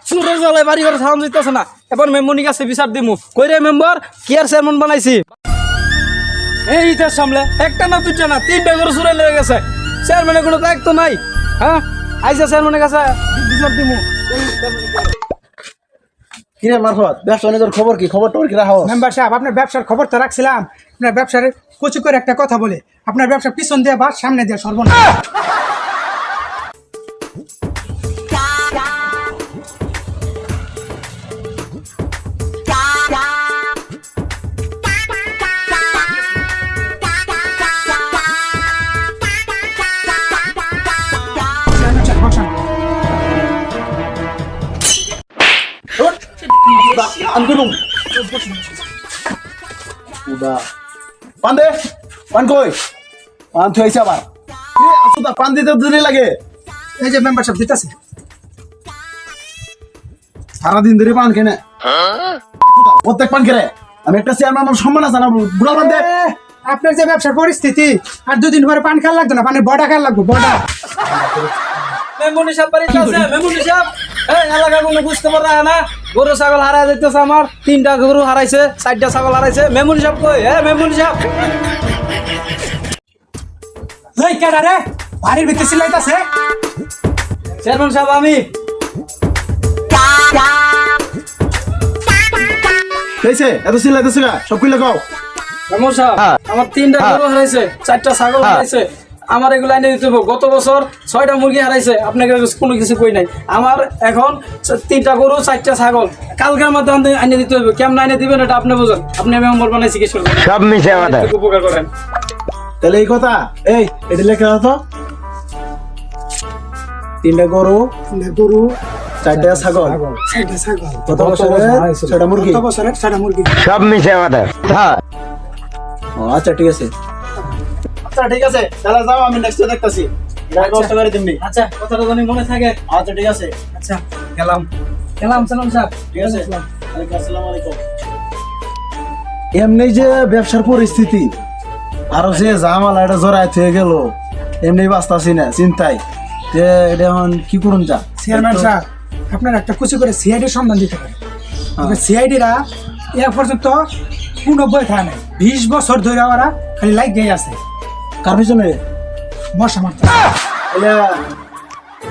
সুরের জ্বালায় বাড়ি ঘরে সাউন্ড দিতেছে না। এবার মেম্বরনির কাছে বিচার দিমু। কই রে মেম্বার, কি আর চেয়ারম্যান বানাইছি? এই ইতিহাস সামলে একটা না দুইটা না তিনটা করে সুরে লেগে গেছে। চেয়ারম্যানের কোনো দায়িত্ব নাই। হ্যাঁ, আইসা চেয়ারম্যানের কাছে বিচার দিমু। কিরে মারফত, ব্যবসা বাণিজ্যের খবর কি? খবর টবর কি রাখো? মেম্বার সাহেব, আপনার ব্যবসার খবর তো রাখছিলাম। আপনার ব্যবসার কচু করে একটা কথা বলে, আপনার ব্যবসা পিছন দিয়ে বা সামনে দিয়ে সর্বনাশ। পান দে, পান কই? পান থইছে আবার। আসুদা পান দিতে দেরি লাগে। এই যে মেম্বার সাহেব দিতেছে। সারাদিন ধরে পান কেনে? প্রত্যেক পান কেনে? আমি একটা চেয়ারম্যান, আমার সম্মান আছে না? বুড়া পান দে। আপনার যে ব্যবসার পরিস্থিতি, আর দুদিন পরে পান খাওয়া লাগতো না, পানের বড়া খাওয়া লাগবে, বড়া। মেম্বরনি সাহেব বাড়িতে আছে। মেম্বরনি সাহেব, এই এলাকা কোনো বুঝতে পারে না। গরু ছাগল হারাই যাইতেছে আমার। 3টা গরু হারাইছে, 4টা ছাগল হারাইছে। মেম্বরনি সাহেব কই? মেম্বরনি সাহেব, এই কেডা রে? বাড়ির ভিতরে চিল্লাইতাছে। চেয়ারম্যান সাহেব আমি। হইছে, এত চিল্লাইতেছ না? সব কইলা কও। মেম্বর সাহেব, আমার 3টা গরু হারাইছে, 4টা ছাগল হারাইছে। আমার এগুলো এনে দিতে হবে। গত বছর 6টা মুরগি হারাইছে, আপনাকে কোনো কিছু কই নাই। আমার এখন 3টা গরু, 4টা ছাগল কালকের মধ্যে এনে দিতে হবে। কেমন এনে দিবেন এটা আপনি বুঝেন। আপনি মেম্বর বানাই জিজ্ঞেস করবেন, সব মিশে আমাদের উপকার করেন। তাহলে এই কথা, এই এটা লেখা তো 3টা গরু, 4টা ছাগল, 6টা ছাগল, কত বছরের 6টা মুরগি, কত বছরের 6টা মুরগি। সব মিশে আমাদের। হ্যাঁ, আচ্ছা ঠিক আছে। আচ্ছা ঠিক আছে, তাহলে যাও, আমি নেক্সট দেখতাছি। ব্যবস্থা করে দিমনি। আচ্ছা, কথাটা জানি মনে থাকে। আচ্ছা ঠিক আছে। আচ্ছা, গেলাম চেয়ারম্যান সাহেব। ঠিক আছে, আসসালামু আলাইকুম। এমনি যে ব্যবসার পরিস্থিতি, আরো যে জামালা এটা জড়াইতে হয়ে গেল, এমনি বাঁচতাছি না চিন্তায় যে এটা এখন কি করুন যা। চেয়ারম্যান সাহেব, আপনার একটা কুচি করে সিআইডির সন্ধান দিতে পারে। সিআইডিরা এ পর্যন্ত কোনো বই থাকে নাই। 20 বছর ধরে ওরা খালি লাইক গিয়ে আছে। কার পিছনে মশা মারতে। এটা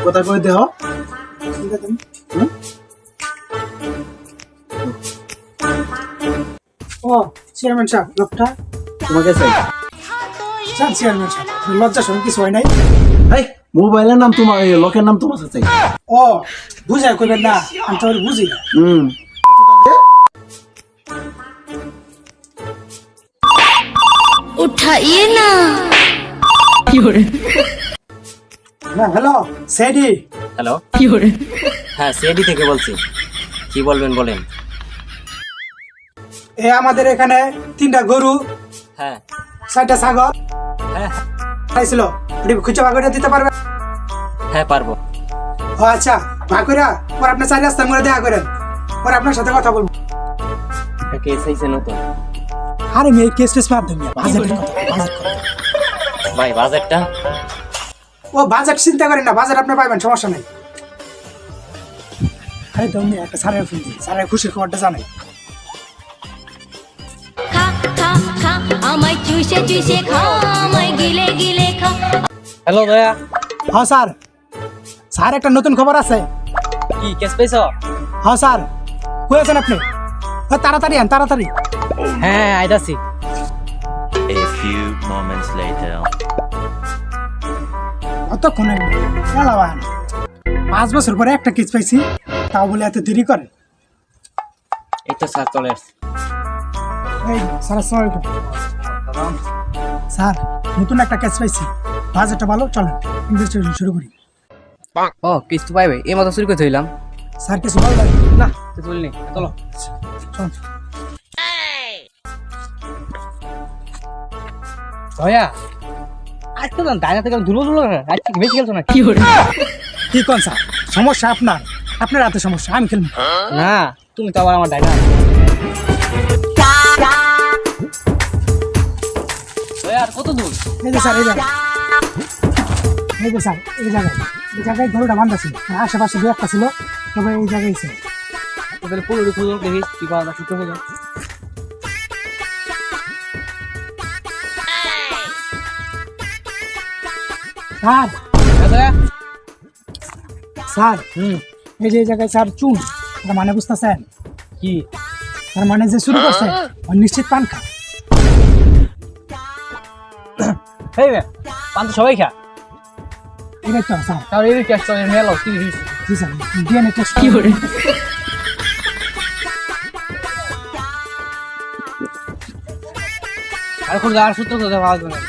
কথা কই দেহ। ও চেয়ারম্যান সাহেব, লোকটা তোমাকে চাই। যান চেয়ারম্যান সাহেব, লজ্জা সরম কিছু হয় নাই। এই মোবাইলের নাম তোমার, এই লোকের নাম তোমার চাই। ও বুঝাই কইবেন না, আমি তো বুঝি না। उठाइए ना। Hello CID. হ্যালো, হ্যাঁ সিআইডি থেকে বলছি। কি বলবেন বলেন। এ আমাদের এখানে 3টা গরু, হ্যাঁ 4টা ছাগল হ্যাঁ খাইছিল। খুঁজে ভাগ করে দিতে পারবেন? হ্যাঁ পারবো। ও আচ্ছা, ভাগ করে পরে আপনার 4 রাস্তার মোড়ে দেখা করেন, পরে আপনার সাথে কথা বলবো। এটা কেস হয়েছে নতুন আরে মেয়ে কেস টেস বাদ দেন, বাজেটের কথা, বাজেট কথা। ভাই, বাজেটটা। ও বাজেট চিন্তা করেন না, বাজেট আপনি পাইবেন, সমস্যা নাই। আরে তুমি একটা স্যারের ফোন দিই, স্যারের খুশির খবরটা জানাই। खा खा खा আমায় চুষে চুষে খা, আমায় গিলে গিলে খা। হ্যালো দয়া, হ্যাঁ স্যার, স্যার একটা নতুন খবর আছে। কি কেস পাইছ? হ্যাঁ স্যার, কই আছেন আপনি? তাড়াতাড়ি আন, তাড়াতাড়ি। হ্যাঁ আইতাছি। A few moments later. অতক্ষণে 5 বছর পরে একটা কেস পাইছি, তাও বলে এত দেরি করে। এই তো স্যার চলে আসছে। এই স্যার, আসসালামু আলাইকুম। স্যার, নতুন একটা কেস পাইছি, বাজেটটা ভালো, চলেন ইনভেস্টিগেশন শুরু করি। ও কিস্তি পাইবে, এই মতো চুরি করে থইলাম। স্যার কিছু ভালো লাগে না তুই তুলনি, চলো চল। দয়া, আজ তো ডাইনা থেকে ধুলো ধুলো আজ কি বেশি খেলছো না? কি কোন স্যার, সমস্যা আপনার, আপনার হাতে সমস্যা, আমি খেলবো না। তুমি তো আবার আমার ডাইনা। দয়া, আর কত দূর? এই যে স্যার, এই জায়গায়, এই যে স্যার, এই জায়গায় গরুটা বান্ধা ছিল, আশেপাশে 2 একটা ছিল, তবে এই জায়গায় স্যার তাহলে পুরো খুঁজো দেখি কি পাওয়া যায় সূত্র খুঁজো। স্যার স্যার এই যে এই জায়গায় স্যার চুন তার মানে বুঝতেছেন কি তার মানে যে শুরু করছে ওর নিশ্চিত পান খা এই বে পান তো সবাই খা এটাই তো স্যার তাহলে এই টেস্ট করে মেলো কি this G sir DNA test কি করে আর কোন আর সূত্র তো পাওয়া যাবে না।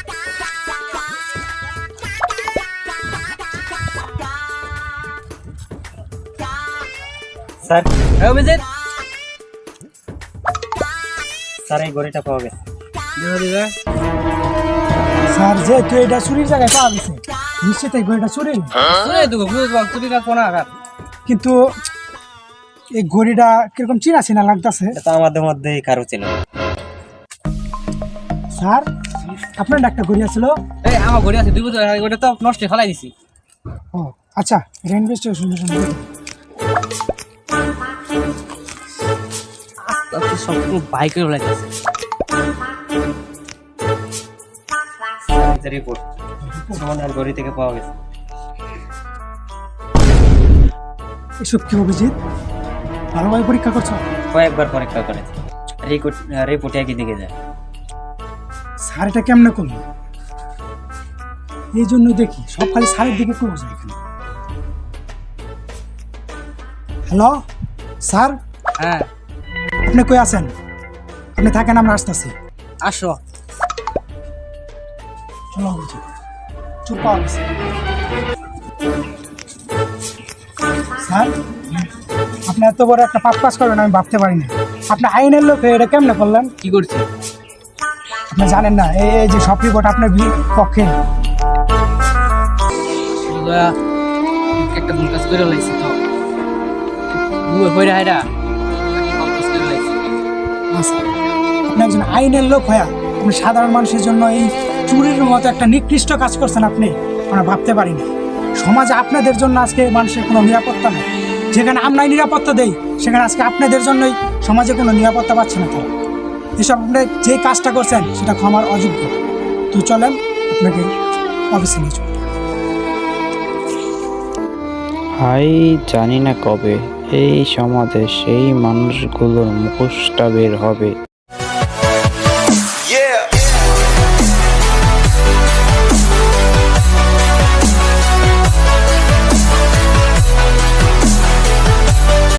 স্যার এই অভিজিৎ স্যার এই গড়িটা পাওয়া গেছে দিবা স্যার যেহেতু এটা চুরির জায়গায় পাওয়া গেছে নিশ্চিত এই ঘড়িটা চুরি শুনে তো বুঝবা তুমি না কোনা আর কিন্তু এই ঘড়িটা কিরকম চিনা চিনা লাগতেছে এটা আমাদের মধ্যে কারো ছিল স্যার আপনার একটা ঘড়ি আছিল এই আমার ঘড়ি আছে 2 বছর আগে ওটা তো নষ্ট ফেলাই দিছি ও আচ্ছা এটা ইনভেস্টিগেশন আস্তে সব বাইকের লাইতেছে রিপোর্ট সোনার ঘড়ি থেকে পাওয়া গেছে এসব কি অভিজিৎ ভালোভাবে পরীক্ষা করছো কয়েকবার পরীক্ষা করেছে রিপোর্ট একই দিকে যায় স্যার এটা কেমনে করলো এই জন্য দেখি সব খালি স্যারের দিকে ক্লোজ এখানে হ্যালো স্যার হ্যাঁ আপনি কই আছেন আপনি থাকেন আমরা আসতেছি আসো চলো অভিজিৎ চুপ পাওয়া গেছে স্যার আপনি এত বড় একটা পাপ কাজ করবেন আমি ভাবতে পারি না আপনি আইনের লোক হয়ে এটা কেমনে করলেন কি করছি আপনি জানেন না এই যে সব রিপোর্ট আপনার পক্ষে একটা ভুল কাজ করে লাইছি তো ভুল হইরা হাইরা কাজ করে লাইছি আচ্ছা, আপনি একজন আইনের লোক হয়ে আপনি সাধারণ মানুষের জন্য এই চুরির মতো একটা নিকৃষ্ট কাজ করছেন আপনি আমরা ভাবতে পারি না সমাজে আপনাদের জন্য আজকে মানুষের কোনো নিরাপত্তা নেই যেখানে আমরাই নিরাপত্তা দেই সেখানে আজকে আপনাদের জন্যই সমাজে কোনো নিরাপত্তা পাচ্ছে না তারা এসব আপনি যে কাজটা করছেন সেটা ক্ষমার অযোগ্য তো চলেন আপনাকে অফিসে নিয়ে চলুন ভাই জানি না কবে এই সমাজে সেই মানুষগুলোর মুখোশটা বের হবে।